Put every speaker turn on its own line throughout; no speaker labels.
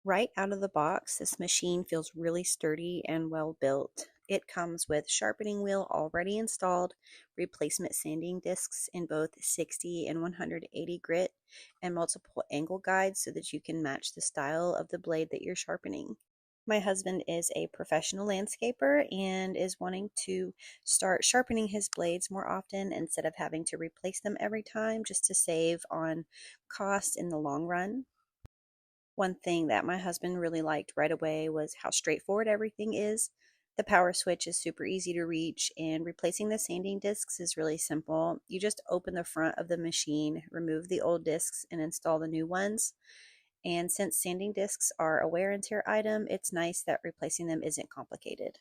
Right out of the box, this machine feels really sturdy and well built. It comes with sharpening wheel already installed, replacement sanding discs in both 60 and 180 grit, and multiple angle guides so that you can match the style of the blade that you're sharpening. My husband is a professional landscaper and is wanting to start sharpening his blades more often instead of having to replace them every time just to save on cost in the long run. One thing that my husband really liked right away was how straightforward everything is. The power switch is super easy to reach, and replacing the sanding discs is really simple. You just open the front of the machine, remove the old discs, and install the new ones. And since sanding discs are a wear and tear item, it's nice that replacing them isn't complicated.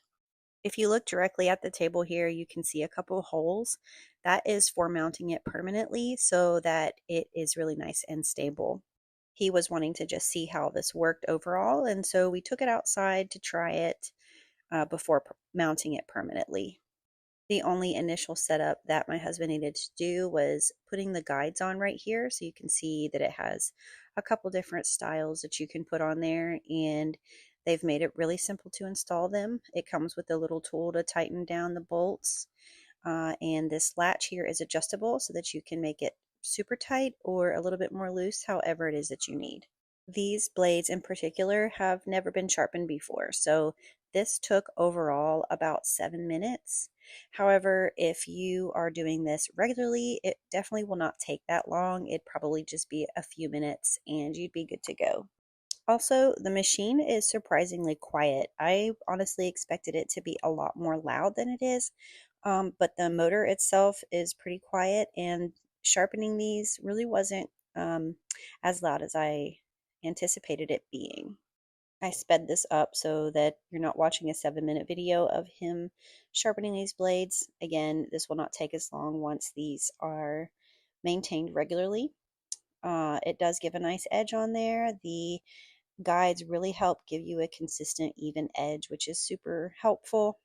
If you look directly at the table here, you can see a couple holes. That is for mounting it permanently so that it is really nice and stable. He was wanting to just see how this worked overall, and so we took it outside to try it before mounting it permanently. The only initial setup that my husband needed to do was putting the guides on right here, so you can see that it has a couple different styles that you can put on there, and they've made it really simple to install them. It comes with a little tool to tighten down the bolts, and this latch here is adjustable so that you can make it super tight or a little bit more loose, however it is that you need. These blades in particular have never been sharpened before, so this took overall about 7 minutes. However, if you are doing this regularly, it definitely will not take that long. It'd probably just be a few minutes and you'd be good to go. Also, the machine is surprisingly quiet. I honestly expected it to be a lot more loud than it is, but the motor itself is pretty quiet, and sharpening these really wasn't as loud as I anticipated it being. I sped this up so that you're not watching a 7-minute video of him sharpening these blades. Again, this will not take as long once these are maintained regularly. It does give a nice edge on there. The guides really help give you a consistent, even edge, which is super helpful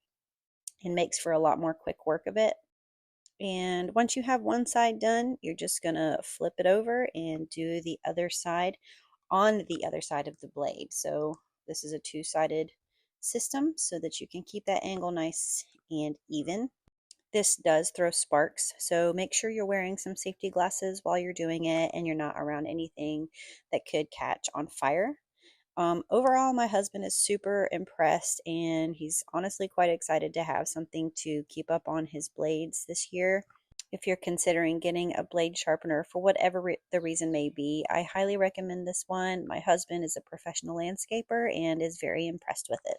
and makes for a lot more quick work of it. And once you have one side done, you're just going to flip it over and do the other side on the other side of the blade. So this is a two-sided system so that you can keep that angle nice and even. This does throw sparks, so make sure you're wearing some safety glasses while you're doing it and you're not around anything that could catch on fire. Overall, my husband is super impressed and he's honestly quite excited to have something to keep up on his blades this year. If you're considering getting a blade sharpener for whatever the reason may be, I highly recommend this one. My husband is a professional landscaper and is very impressed with it.